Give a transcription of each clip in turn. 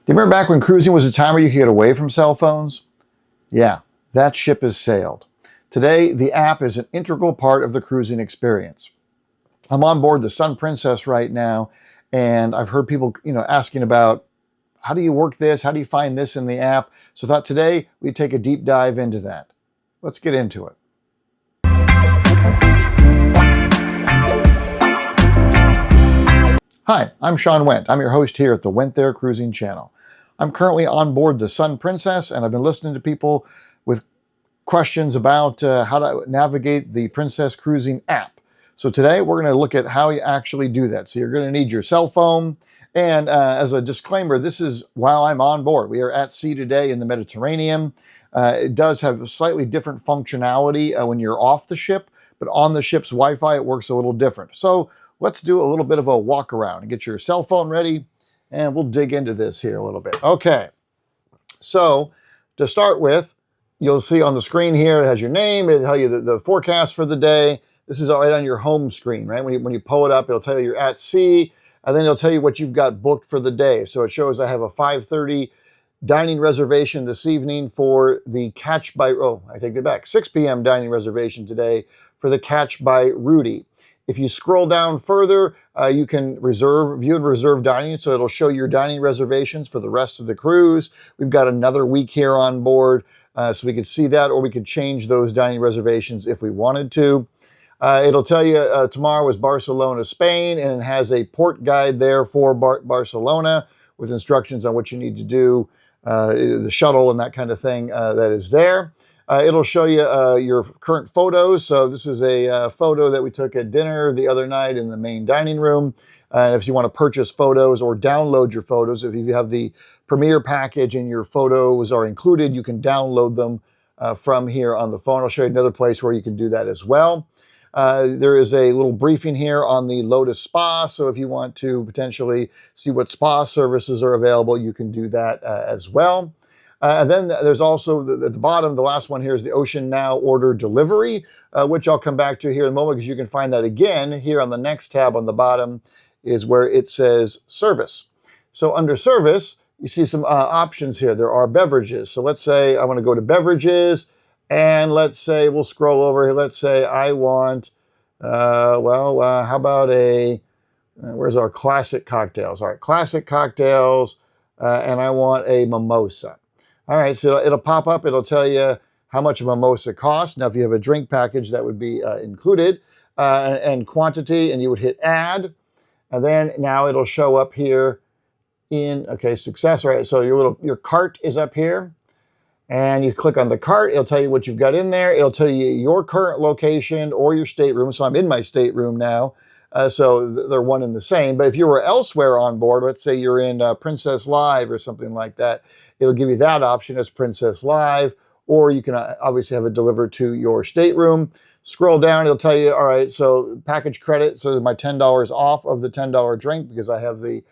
Do you remember back when cruising was a time where you could get away from cell phones? Yeah, that ship has sailed. Today, the app is an integral part of the cruising experience. I'm on board the Sun Princess right now, and I've heard people, asking about how do you work this? How do you find this in the app? So I thought today we'd take a deep dive into that. Let's get into it. Hi, I'm Sean Wendt. I'm your host here at the Went There Cruising channel. I'm currently on board the Sun Princess, and I've been listening to people with questions about how to navigate the Princess Cruising app. So today we're going to look at how you actually do that. So you're going to need your cell phone. And as a disclaimer, this is while I'm on board. We are at sea today in the Mediterranean. It does have slightly different functionality when you're off the ship, but on the ship's Wi-Fi, it works a little different. So let's do a little bit of a walk around and get your cell phone ready, and we'll dig into this here a little bit. Okay, so to start with, you'll see on the screen here, it has your name, it'll tell you the forecast for the day. This is right on your home screen, right? When you pull it up, it'll tell you you're at sea, and then it'll tell you what you've got booked for the day. So it shows I have a 5:30 dining reservation this evening for the Catch by, I take that back, 6 p.m. dining reservation today for the Catch by Rudy. If you scroll down further, you can view and reserve dining, so it'll show your dining reservations for the rest of the cruise. We've got another week here on board, so we could see that, or we could change those dining reservations if we wanted to. It'll tell you tomorrow is Barcelona, Spain, and it has a port guide there for Barcelona with instructions on what you need to do, the shuttle and that kind of thing that is there. It'll show you your current photos. So this is a photo that we took at dinner the other night in the main dining room. If you want to purchase photos or download your photos, if you have the Premier package and your photos are included, you can download them from here on the phone. I'll show you another place where you can do that as well. There is a little briefing here on the Lotus Spa. So if you want to potentially see what spa services are available, you can do that as well. And then there's also at the bottom, the last one here is the Ocean Now Order Delivery, which I'll come back to here in a moment because you can find that again here on the next tab on the bottom is where it says Service. So under Service, you see some options here. There are beverages. So let's say I want to go to Beverages, and let's say we'll scroll over here. Let's say I want, how about where's our classic cocktails? All right, classic cocktails, and I want a mimosa. All right, so it'll pop up. It'll tell you how much a mimosa costs. Now, if you have a drink package, that would be included, and quantity, and you would hit Add. And then now it'll show up here success. All right, so your cart is up here, and you click on the cart. It'll tell you what you've got in there. It'll tell you your current location or your stateroom. So I'm in my stateroom now. So they're one and the same. But if you were elsewhere on board, let's say you're in Princess Live or something like that, it'll give you that option as Princess Live, or you can obviously have it delivered to your stateroom. Scroll down, it'll tell you, all right, so package credit, so my $10 off of the $10 drink because I have the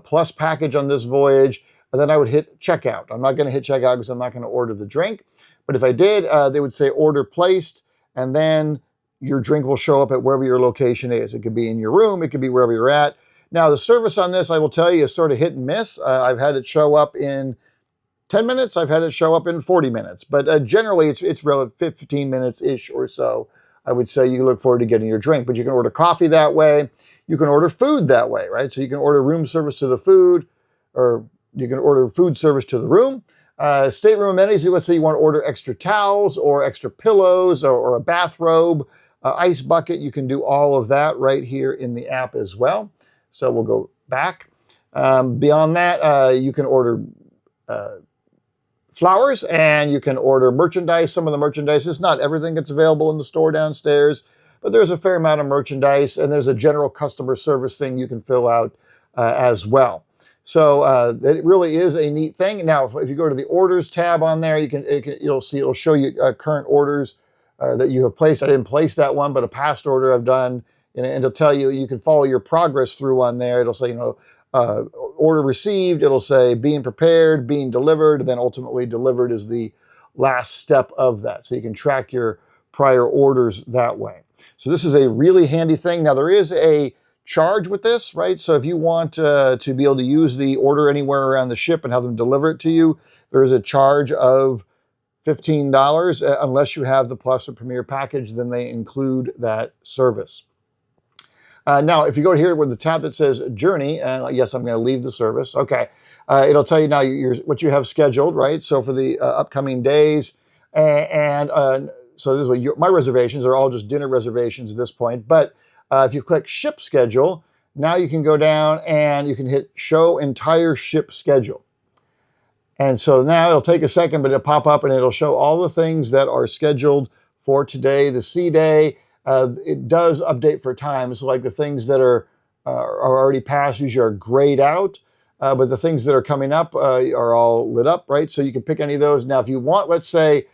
plus package on this voyage. And then I would hit checkout. I'm not going to hit checkout because I'm not going to order the drink. But if I did, they would say order placed, and then your drink will show up at wherever your location is. It could be in your room, it could be wherever you're at. Now, the service on this, I will tell you, is sort of hit and miss. I've had it show up in 10 minutes. I've had it show up in 40 minutes. But generally, it's relative 15 minutes-ish or so. I would say you look forward to getting your drink. But you can order coffee that way. You can order food that way, right? So you can order room service to the food, or you can order food service to the room. Stateroom amenities, let's say you want to order extra towels or extra pillows or a bathrobe, ice bucket. You can do all of that right here in the app as well. So we'll go back. Beyond that, you can order flowers, and you can order merchandise. Some of the merchandise is not everything that's available in the store downstairs, but there's a fair amount of merchandise, and there's a general customer service thing you can fill out as well. So it really is a neat thing. Now, if you go to the orders tab on there, you'll see it'll show you current orders that you have placed. I didn't place that one, but a past order I've done, and it'll tell you, you can follow your progress through on there. It'll say, order received. It'll say being prepared, being delivered, and then ultimately delivered is the last step of that. So you can track your prior orders that way. So this is a really handy thing. Now, there is a charge with this, right? So if you want to be able to use the order anywhere around the ship and have them deliver it to you, there is a charge of $15 unless you have the Plus or Premier package, then they include that service. Now, if you go here where the tab that says Journey, yes, I'm going to leave the service. Okay, it'll tell you now what you have scheduled, right? So for the upcoming days, so this is what my reservations are all just dinner reservations at this point. But if you click Ship Schedule, now you can go down and you can hit Show Entire Ship Schedule. And so now it'll take a second, but it'll pop up and it'll show all the things that are scheduled for today, the C day. It does update for times, so like the things that are already passed usually are grayed out, but the things that are coming up are all lit up, right? So you can pick any of those. Now, if you want, let's say,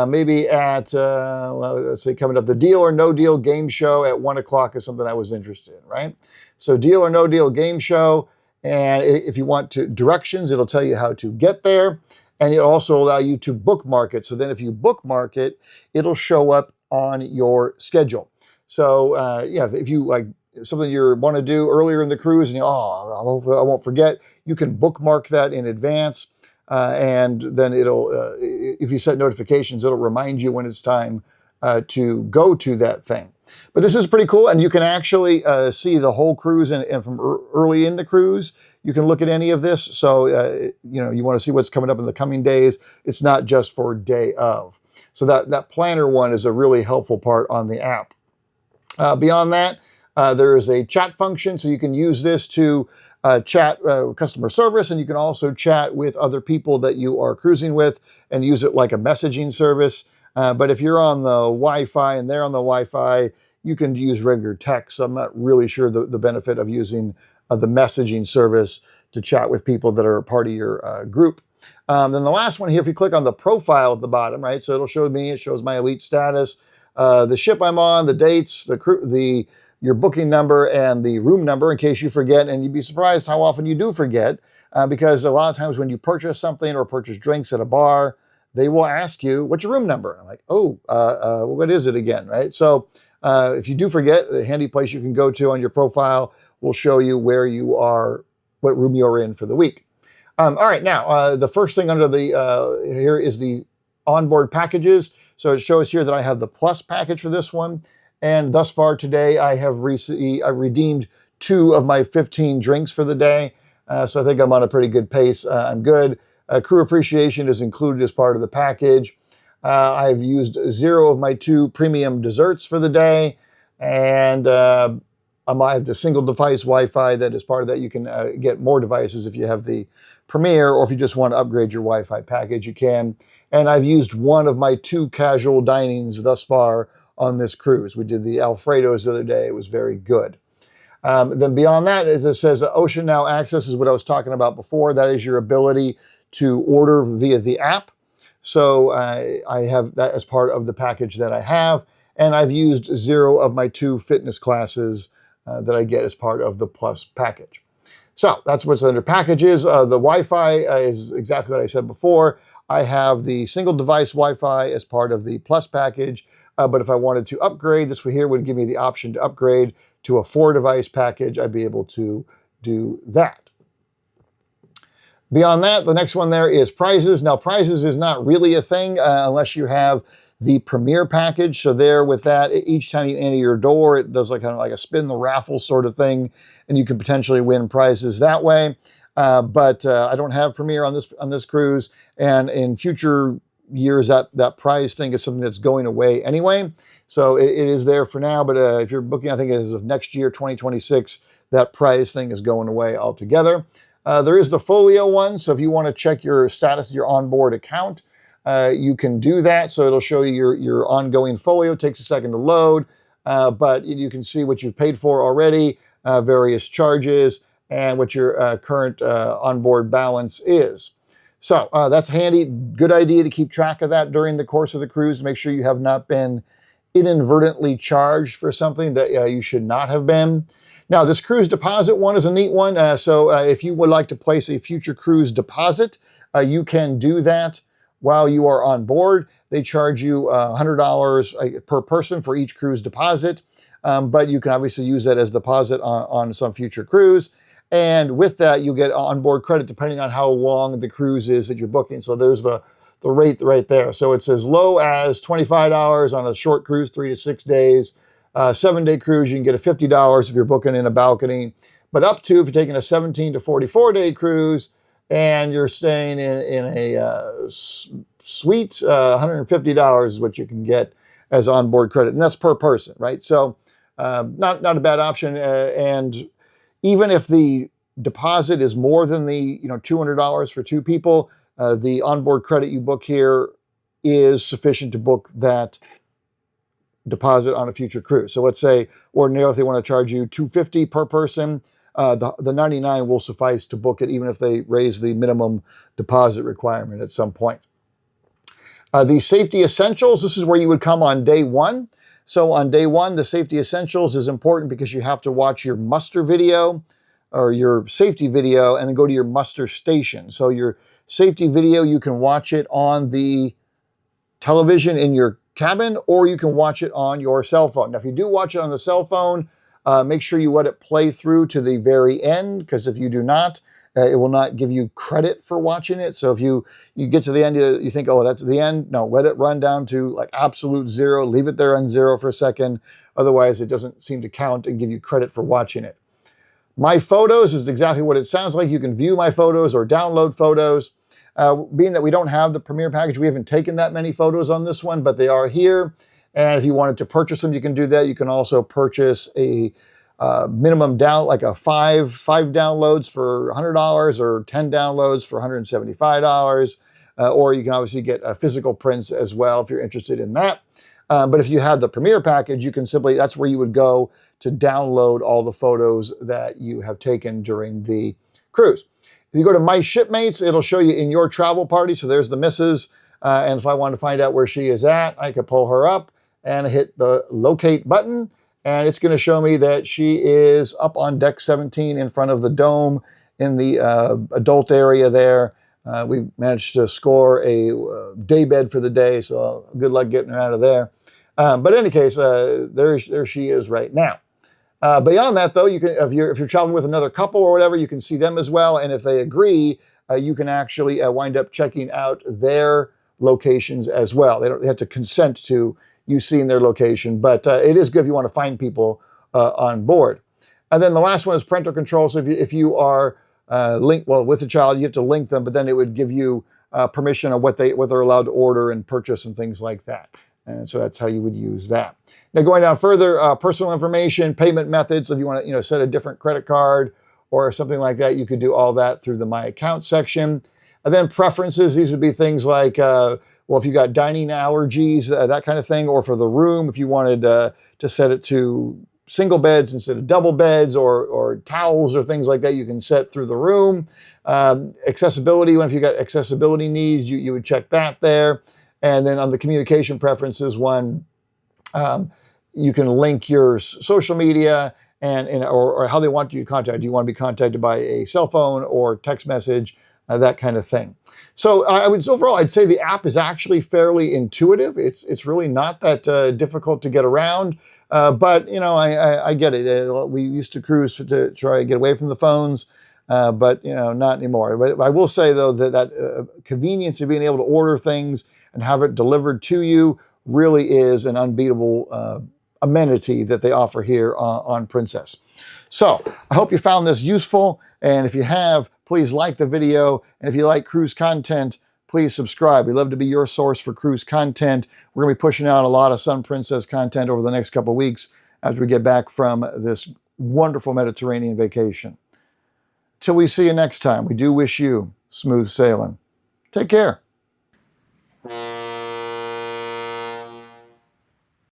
maybe at, let's say coming up, the Deal or No Deal game show at 1 o'clock is something I was interested in, right? So Deal or No Deal game show, and if you want directions, it'll tell you how to get there, and it'll also allow you to bookmark it. So then if you bookmark it, it'll show up on your schedule. So yeah, if you like something you want to do earlier in the cruise and I won't forget, you can bookmark that in advance, and then it'll, if you set notifications, it'll remind you when it's time to go to that thing. But this is pretty cool, and you can actually see the whole cruise, and from early in the cruise, you can look at any of this. So you know, you want to see what's coming up in the coming days. It's not just for day of. So that planner one is a really helpful part on the app. Beyond that, there is a chat function, so you can use this to chat customer service, and you can also chat with other people that you are cruising with and use it like a messaging service. But if you're on the Wi-Fi and they're on the Wi-Fi, you can use regular text. So I'm not really sure the benefit of using the messaging service to chat with people that are a part of your group. Then the last one here, if you click on the profile at the bottom, right? So it'll show me, it shows my elite status, the ship I'm on, the dates, your booking number, and the room number in case you forget. And you'd be surprised how often you do forget, because a lot of times when you purchase something or purchase drinks at a bar, they will ask you, what's your room number? I'm like, oh, what is it again, right? So if you do forget, a handy place you can go to on your profile will show you where you are, what room you're in for the week. All right, now, the first thing under the here is the onboard packages. So it shows here that I have the Plus package for this one. And thus far today, I have redeemed 2 of my 15 drinks for the day. So I think I'm on a pretty good pace. I'm good. Crew appreciation is included as part of the package. I've used 0 of my 2 premium desserts for the day. And I have the single device Wi-Fi that is part of that. You can get more devices if you have the Premier, or if you just want to upgrade your Wi-Fi package, you can. And I've used 1 of my 2 casual dinings thus far on this cruise. We did the Alfredos the other day. It was very good. Then beyond that, as it says, Ocean Now Access is what I was talking about before. That is your ability to order via the app. So I have that as part of the package that I have. And I've used 0 of my 2 fitness classes that I get as part of the Plus package. So that's what's under packages. The Wi-Fi is exactly what I said before. I have the single device Wi-Fi as part of the Plus package. But if I wanted to upgrade, this here would give me the option to upgrade to a 4 device package. I'd be able to do that. Beyond that, the next one there is prizes. Now, prizes is not really a thing unless you have the Premier package. So there with that, each time you enter your door, it does like kind of like a spin the raffle sort of thing, and you can potentially win prizes that way. But I don't have Premier on this cruise, and in future years, that prize thing is something that's going away anyway. So it is there for now, but if you're booking, I think as of next year, 2026, that prize thing is going away altogether. There is the Folio one, so if you want to check your status of your onboard account, you can do that. So it'll show you your ongoing Folio. It takes a second to load, but you can see what you've paid for already, various charges, and what your current onboard balance is. So that's handy. Good idea to keep track of that during the course of the cruise to make sure you have not been inadvertently charged for something that you should not have been. Now, this cruise deposit one is a neat one. So if you would like to place a future cruise deposit, you can do that while you are on board. They charge you $100 per person for each cruise deposit. but you can obviously use that as deposit on some future cruise. And with that, you get onboard credit depending on how long the cruise is that you're booking. So there's the rate right there. So it's as low as $25 on a short cruise, 3 to 6 days. 7-day cruise, you can get a $50 if you're booking in a balcony. But up to, if you're taking a 17 to 44-day cruise and you're staying in a suite, $150 is what you can get as onboard credit. And that's per person, right? So not a bad option. And even if the deposit is more than the $200 for 2 people, the onboard credit you book here is sufficient to book that deposit on a future cruise. So let's say ordinarily if they want to charge you $250 per person, the $99 will suffice to book it, even if they raise the minimum deposit requirement at some point. The safety essentials, this is where you would come on day 1. So on day 1, the safety essentials is important because you have to watch your muster video or your safety video and then go to your muster station. So your safety video, you can watch it on the television in your cabin, or you can watch it on your cell phone. Now, if you do watch it on the cell phone, make sure you let it play through to the very end, because if you do not, it will not give you credit for watching it. So if you get to the end, you think, oh, that's the end. No, let it run down to like absolute 0. Leave it there on 0 for a second. Otherwise, it doesn't seem to count and give you credit for watching it. My photos is exactly what it sounds like. You can view my photos or download photos. Being that we don't have the Premier package, we haven't taken that many photos on this one, but they are here. And if you wanted to purchase them, you can do that. You can also purchase a minimum down, like a five downloads for $100 or 10 downloads for $175. Or you can obviously get physical prints as well if you're interested in that. But if you had the Premier package, you can simply, that's where you would go to download all the photos that you have taken during the cruise. If you go to My Shipmates, it'll show you in your travel party. So there's the missus. And if I want to find out where she is at, I could pull her up and hit the locate button. And it's going to show me that she is up on deck 17 in front of the dome in the adult area there. We managed to score a day bed for the day, so good luck getting her out of there. But in any case, there she is right now. Beyond that, though, you can, if you're traveling with another couple or whatever, you can see them as well. And if they agree, you can actually wind up checking out their locations as well. They have to consent to you seeing their location, but it is good if you want to find people on board. And then the last one is parental control. So if you are linked, well, with a child, you have to link them, but then it would give you permission on what they're allowed to order and purchase and things like that. And so that's how you would use that. Now, going down further, personal information, payment methods. If you want to, set a different credit card or something like that, you could do all that through the My Account section. And then preferences. These would be things like, well, if you got dining allergies, that kind of thing, or for the room, if you wanted to set it to single beds instead of double beds, or towels or things like that, you can set through the room. Accessibility, if you got accessibility needs, you would check that there. And then on the communication preferences one, you can link your social media or how they want you to contact. Do you want to be contacted by a cell phone or text message, that kind of thing. So overall, I'd say the app is actually fairly intuitive. It's really not that difficult to get around. But I get it. We used to cruise to try to get away from the phones. But not anymore. But I will say though that convenience of being able to order things and have it delivered to you really is an unbeatable amenity that they offer here on Princess. So I hope you found this useful. And if you have, please like the video. And if you like cruise content, please subscribe. We'd love to be your source for cruise content. We're going to be pushing out a lot of Sun Princess content over the next couple of weeks after we get back from this wonderful Mediterranean vacation. Till we see you next time, we do wish you smooth sailing. Take care.